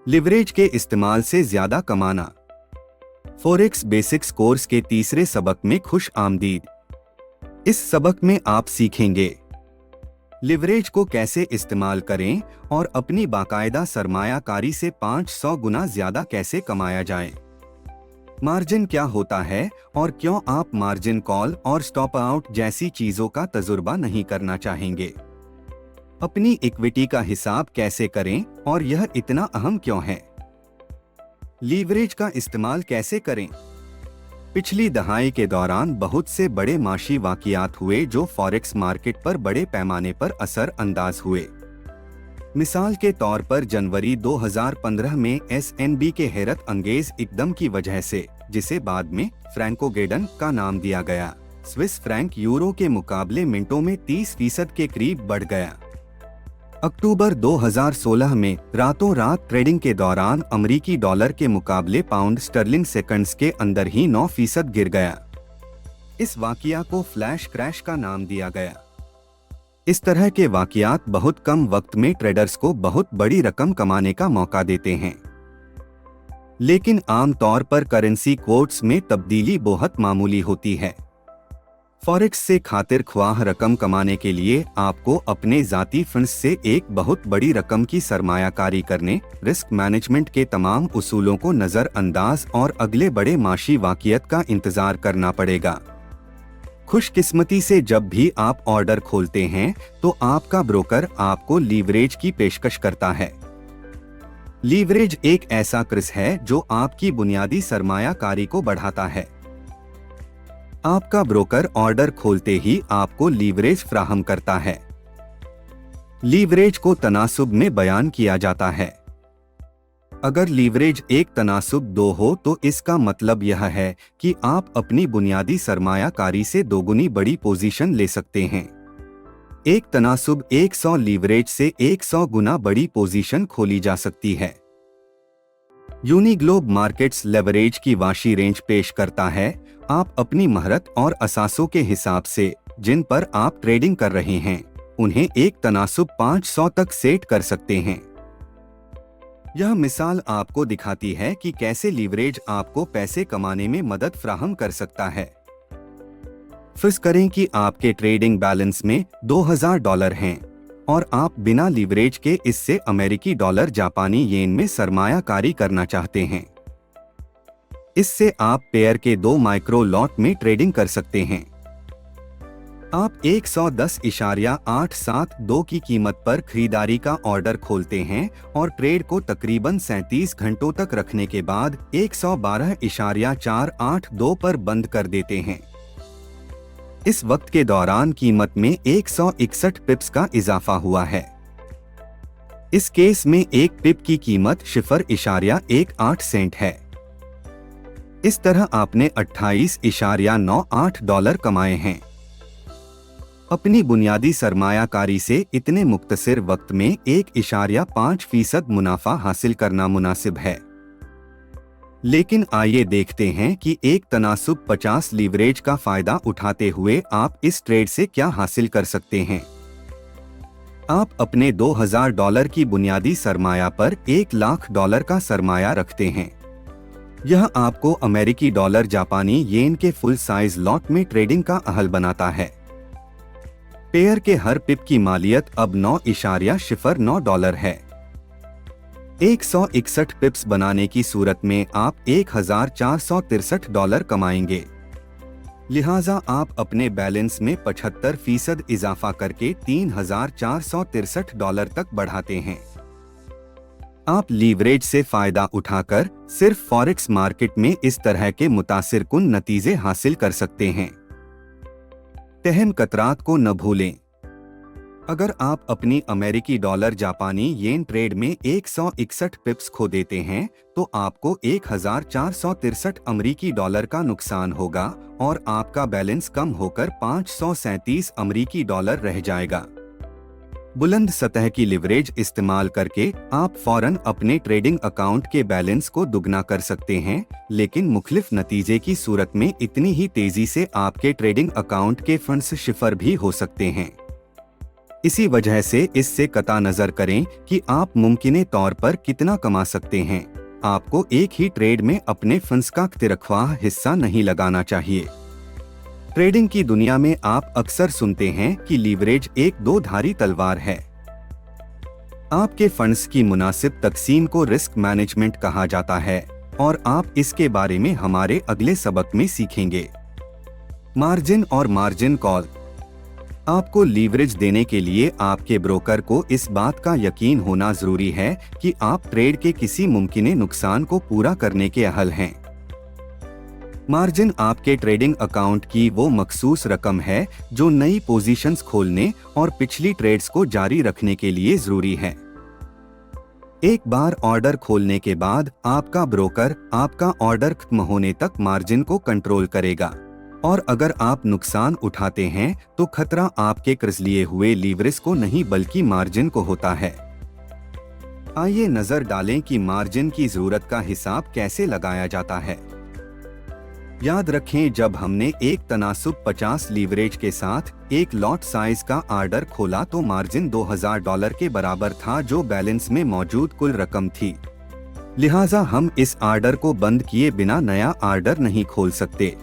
Leverage के इस्तेमाल से ज्यादा कमाना। फॉरेक्स बेसिक्स कोर्स के तीसरे सबक में खुश आमदीद। इस सबक में आप सीखेंगे लिवरेज को कैसे इस्तेमाल करें और अपनी बाकायदा सरमायाकारी से 500 गुना ज्यादा कैसे कमाया जाए। मार्जिन क्या होता है और क्यों आप मार्जिन कॉल और स्टॉप आउट जैसी चीजों का तजुर्बा नहीं करना चाहेंगे। अपनी इक्विटी का हिसाब कैसे करें और यह इतना अहम क्यों है। लीवरेज का इस्तेमाल कैसे करें। पिछली दहाई के दौरान बहुत से बड़े माशी वाक़ियात हुए जो फॉरेक्स मार्केट पर बड़े पैमाने पर असर अंदाज हुए। मिसाल के तौर पर जनवरी 2015 में एसएनबी के हैरत अंगेज इकदम की वजह से, जिसे बाद में फ्रैंकोगेडन का नाम दिया गया, स्विस फ्रैंक यूरो के मुकाबले मिनटों में 30% के करीब बढ़ गया। अक्टूबर 2016 में रातों रात ट्रेडिंग के दौरान अमेरिकी डॉलर के मुकाबले पाउंड स्टर्लिंग सेकंड्स के अंदर ही 9% गिर गया। इस वाकया को फ्लैश क्रैश का नाम दिया गया। इस तरह के वाकयात बहुत कम वक्त में ट्रेडर्स को बहुत बड़ी रकम कमाने का मौका देते हैं, लेकिन आम तौर पर करेंसी क्वोट्स में तब्दीली बहुत मामूली होती है। फॉरेक्स से खातिर ख्वाह रकम कमाने के लिए आपको अपने जाती फंड्स से एक बहुत बड़ी रकम की सरमायाकारी करने, रिस्क मैनेजमेंट के तमाम उसूलों को नजरअंदाज और अगले बड़े माशी वाक़ियत का इंतजार करना पड़ेगा। खुशकिस्मती से जब भी आप ऑर्डर खोलते हैं तो आपका ब्रोकर आपको लीवरेज की पेशकश करता है। लीवरेज एक ऐसा क्रिस है जो आपकी बुनियादी सरमायाकारी को बढ़ाता है। आपका ब्रोकर ऑर्डर खोलते ही आपको लीवरेज फ्राहम करता है। लीवरेज को तनासुब में बयान किया जाता है। अगर लीवरेज एक तनासुब 2 हो तो इसका मतलब यह है कि आप अपनी बुनियादी सरमायाकारी से दोगुनी बड़ी पोजीशन ले सकते हैं। एक तनासुब 100 लीवरेज से 100 गुना बड़ी पोजीशन खोली जा सकती है। यूनिग्लोब मार्केट्स लेवरेज की वाशी रेंज पेश करता है। आप अपनी महरत और असासों के हिसाब से जिन पर आप ट्रेडिंग कर रहे हैं, उन्हें एक तनासुब 500 तक सेट कर सकते हैं। यह मिसाल आपको दिखाती है कि कैसे लीवरेज आपको पैसे कमाने में मदद फ्राहम कर सकता है। फर्ज करें कि आपके ट्रेडिंग बैलेंस में $2000 हैं और आप बिना लीवरेज के इससे अमेरिकी डॉलर जापानी येन में सरमायाकारी करना चाहते हैं। इससे आप पेयर के 2 माइक्रो लॉट में ट्रेडिंग कर सकते हैं। आप 110.872 की कीमत पर खरीदारी का ऑर्डर खोलते हैं और ट्रेड को तकरीबन 37 घंटों तक रखने के बाद 112.482 पर बंद कर देते हैं। इस वक्त के दौरान कीमत में 161 पिप्स का इजाफा हुआ है। इस केस में एक पिप की कीमत 0.18 सेंट है। इस तरह आपने $28.98 कमाए हैं। अपनी बुनियादी सरमायाकारी से इतने मुख्तसर वक्त में 1.5% मुनाफा हासिल करना मुनासिब है। लेकिन आइए देखते हैं कि एक तनासुब 50 लीवरेज का फायदा उठाते हुए आप इस ट्रेड से क्या हासिल कर सकते हैं। आप अपने $2000 की बुनियादी सरमाया पर $1,00,000 का सरमाया रखते हैं। यह आपको अमेरिकी डॉलर जापानी येन के फुल साइज लॉट में ट्रेडिंग का अहल बनाता है। पेयर के हर पिप की मालियत अब $9.09 है। 161 पिप्स बनाने की सूरत में आप $1,463 कमाएंगे। लिहाजा आप अपने बैलेंस में 75% इजाफा करके $3,463 तक बढ़ाते हैं। आप लीवरेज से फायदा उठाकर सिर्फ फॉरेक्स मार्केट में इस तरह के मुतासिर कुन नतीजे हासिल कर सकते हैं। तहम कतरात को न भूलें। अगर आप अपनी अमेरिकी डॉलर जापानी येन ट्रेड में 161 पिप्स खो देते हैं तो आपको $1,463 अमेरिकी डॉलर का नुकसान होगा और आपका बैलेंस कम होकर $537 अमेरिकी डॉलर रह जाएगा। बुलंद सतह की लिवरेज इस्तेमाल करके आप फौरन अपने ट्रेडिंग अकाउंट के बैलेंस को दुगना कर सकते हैं, लेकिन मुख्तलिफ नतीजे की सूरत में इतनी ही तेजी से आपके ट्रेडिंग अकाउंट के फंड्स सिफर भी हो सकते हैं। इसी वजह से इससे कता नजर करें कि आप मुमकिने तौर पर कितना कमा सकते हैं। आपको एक ही ट्रेड में अपने फंड्स का तिरख्वाह हिस्सा नहीं लगाना चाहिए। ट्रेडिंग की दुनिया में आप अक्सर सुनते हैं कि लीवरेज एक दो धारी तलवार है। आपके फंड्स की मुनासिब तकसीम को रिस्क मैनेजमेंट कहा जाता है और आप इसके बारे में हमारे अगले सबक में सीखेंगे। मार्जिन और मार्जिन कॉल। आपको लीवरेज देने के लिए आपके ब्रोकर को इस बात का यकीन होना जरूरी है कि आप ट्रेड के किसी मुमकिने नुकसान को पूरा करने के अहल हैं। मार्जिन आपके ट्रेडिंग अकाउंट की वो मखसूस रकम है जो नई पोजीशंस खोलने और पिछली ट्रेड्स को जारी रखने के लिए जरूरी है। एक बार ऑर्डर खोलने के बाद आपका ब्रोकर आपका ऑर्डर खत्म होने तक मार्जिन को कंट्रोल करेगा और अगर आप नुकसान उठाते हैं तो खतरा आपके कर्ज लिए हुए लीवरेज को नहीं बल्कि मार्जिन को होता है। आइए नजर डालें कि मार्जिन की जरूरत का हिसाब कैसे लगाया जाता है। याद रखें, जब हमने एक तनासुब 50 लीवरेज के साथ एक लॉट साइज का ऑर्डर खोला तो मार्जिन $2000 के बराबर था जो बैलेंस में मौजूद कुल रकम थी। लिहाजा हम इस ऑर्डर को बंद किए बिना नया ऑर्डर नहीं खोल सकते।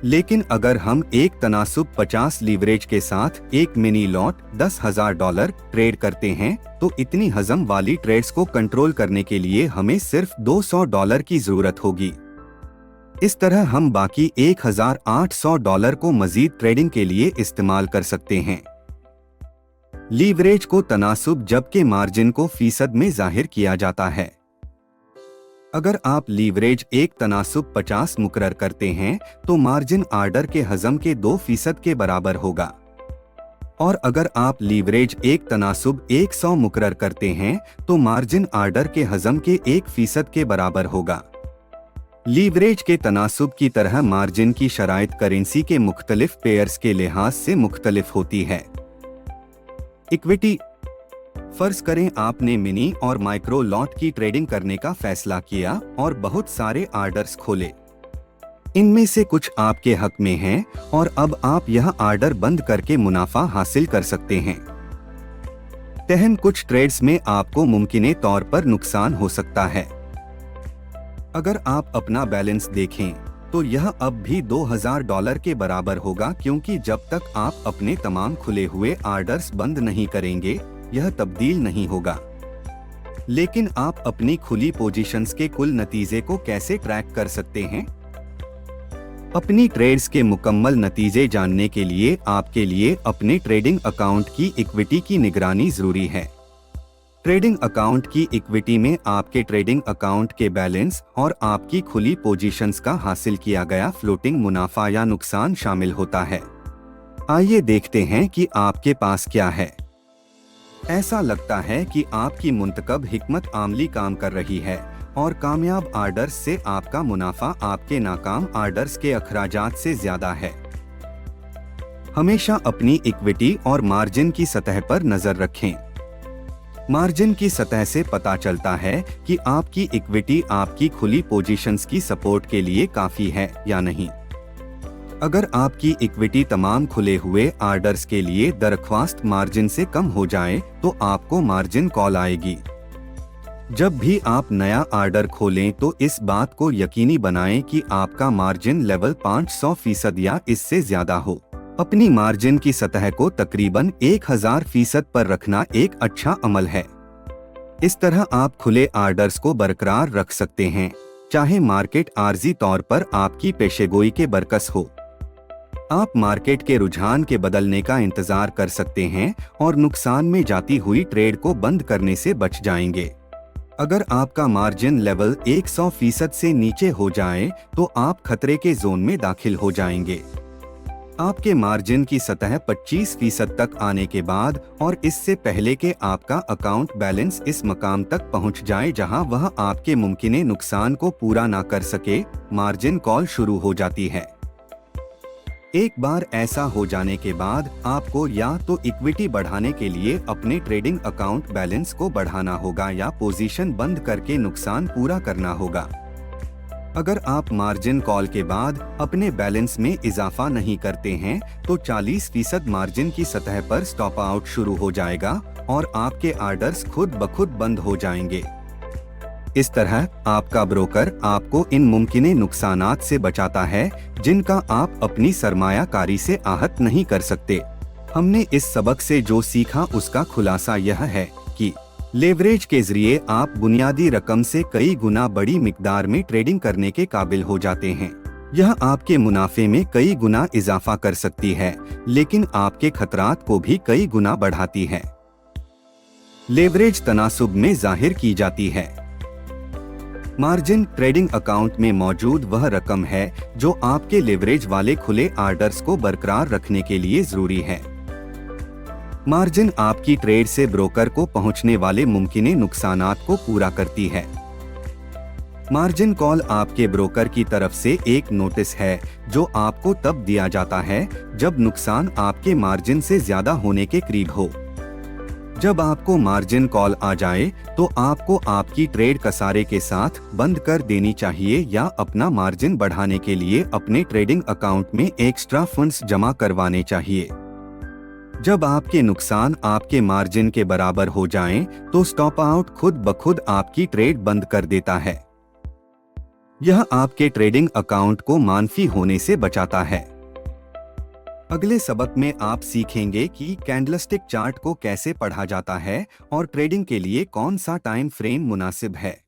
लेकिन अगर हम एक तनासुब 50 लीवरेज के साथ एक मिनी लॉट $10,000 ट्रेड करते हैं तो इतनी हजम वाली ट्रेड्स को कंट्रोल करने के लिए हमें सिर्फ $200 की जरूरत होगी। इस तरह हम बाकी $1,800 को मजीद ट्रेडिंग के लिए इस्तेमाल कर सकते हैं। लीवरेज को तनासुब जबकि मार्जिन को फीसद में जाहिर किया जाता है। अगर आप लीवरेज एक तनासुब 50 मुकर्रर करते हैं तो मार्जिन ऑर्डर के हजम के 2% के बराबर होगा और अगर आप लीवरेज एक तनासुब 100 मुकर्रर करते हैं तो मार्जिन ऑर्डर के हजम के 1% के बराबर होगा। लीवरेज के तनासुब की तरह मार्जिन की शराइत करेंसी के मुख्तलिफ पेयर्स के लिहाज से मुख्तलिफ होती है। इक्विटी। फर्ज करें आपने मिनी और माइक्रो लॉट की ट्रेडिंग करने का फैसला किया और बहुत सारे ऑर्डर्स खोले। इनमें से कुछ आपके हक में हैं और अब आप यह ऑर्डर बंद करके मुनाफा हासिल कर सकते हैं। तहम कुछ ट्रेड्स में आपको मुमकिने तौर पर नुकसान हो सकता है। अगर आप अपना बैलेंस देखें तो यह अब भी $2000 के बराबर होगा क्योंकि जब तक आप अपने तमाम खुले हुए ऑर्डर्स बंद नहीं करेंगे यह तब्दील नहीं होगा। लेकिन आप अपनी खुली पोजीशंस के कुल नतीजे को कैसे ट्रैक कर सकते हैं? अपनी ट्रेड्स के मुकम्मल नतीजे जानने के लिए आपके लिए अपने ट्रेडिंग अकाउंट की इक्विटी की निगरानी जरूरी है। ट्रेडिंग अकाउंट की इक्विटी में आपके ट्रेडिंग अकाउंट के बैलेंस और आपकी खुली पोजीशंस का हासिल किया गया फ्लोटिंग मुनाफा या नुकसान शामिल होता है। आइए देखते हैं कि आपके पास क्या है। ऐसा लगता है कि आपकी मुंतकब हिकमत आमली काम कर रही है और कामयाब ऑर्डर्स से आपका मुनाफा आपके नाकाम ऑर्डर्स के अखराजात से ज्यादा है। हमेशा अपनी इक्विटी और मार्जिन की सतह पर नजर रखें। मार्जिन की सतह से पता चलता है कि आपकी इक्विटी आपकी खुली पोजीशंस की सपोर्ट के लिए काफी है या नहीं। अगर आपकी इक्विटी तमाम खुले हुए ऑर्डर्स के लिए दरख्वास्त मार्जिन से कम हो जाए तो आपको मार्जिन कॉल आएगी। जब भी आप नया ऑर्डर खोलें तो इस बात को यकीनी बनाएं कि आपका मार्जिन लेवल 500% या इससे ज्यादा हो। अपनी मार्जिन की सतह को तकरीबन 1000% पर रखना एक अच्छा अमल है। इस तरह आप खुले ऑर्डर्स को बरकरार रख सकते हैं, चाहे मार्केट आर्जी तौर पर आपकी पेशेगोई के बरकस हो। आप मार्केट के रुझान के बदलने का इंतजार कर सकते हैं और नुकसान में जाती हुई ट्रेड को बंद करने से बच जाएंगे। अगर आपका मार्जिन लेवल 100% से नीचे हो जाए तो आप खतरे के जोन में दाखिल हो जाएंगे। आपके मार्जिन की सतह 25% तक आने के बाद और इससे पहले कि आपका अकाउंट बैलेंस इस मकाम तक पहुंच जाए जहां वह आपके मुमकिने नुकसान को पूरा ना कर सके, मार्जिन कॉल शुरू हो जाती है। एक बार ऐसा हो जाने के बाद आपको या तो इक्विटी बढ़ाने के लिए अपने ट्रेडिंग अकाउंट बैलेंस को बढ़ाना होगा या पोजीशन बंद करके नुकसान पूरा करना होगा। अगर आप मार्जिन कॉल के बाद अपने बैलेंस में इजाफा नहीं करते हैं तो 40% मार्जिन की सतह पर स्टॉप आउट शुरू हो जाएगा और आपके ऑर्डर्स खुद ब खुद बंद हो जाएंगे। इस तरह आपका ब्रोकर आपको इन मुमकिन नुकसानात से बचाता है जिनका आप अपनी सरमायाकारी से आहत नहीं कर सकते। हमने इस सबक से जो सीखा उसका खुलासा यह है कि लेवरेज के जरिए आप बुनियादी रकम से कई गुना बड़ी मिकदार में ट्रेडिंग करने के काबिल हो जाते हैं। यह आपके मुनाफे में कई गुना इजाफा कर सकती है, लेकिन आपके खतरात को भी कई गुना बढ़ाती है। लेवरेज तनासुब में जाहिर की जाती है। मार्जिन ट्रेडिंग अकाउंट में मौजूद वह रकम है जो आपके लेवरेज वाले खुले ऑर्डर्स को बरकरार रखने के लिए जरूरी है। मार्जिन आपकी ट्रेड से ब्रोकर को पहुंचने वाले मुमकिन नुकसानात को पूरा करती है। मार्जिन कॉल आपके ब्रोकर की तरफ से एक नोटिस है जो आपको तब दिया जाता है जब नुकसान आपके मार्जिन से ज्यादा होने के करीब हो। जब आपको मार्जिन कॉल आ जाए तो आपको आपकी ट्रेड कसारे के साथ बंद कर देनी चाहिए या अपना मार्जिन बढ़ाने के लिए अपने ट्रेडिंग अकाउंट में एक्स्ट्रा फंड्स जमा करवाने चाहिए। जब आपके नुकसान आपके मार्जिन के बराबर हो जाएं, तो स्टॉप आउट खुद ब खुद आपकी ट्रेड बंद कर देता है। यह आपके ट्रेडिंग अकाउंट को मानफी होने से बचाता है। अगले सबक में आप सीखेंगे कि कैंडलस्टिक चार्ट को कैसे पढ़ा जाता है और ट्रेडिंग के लिए कौन सा टाइम फ्रेम मुनासिब है।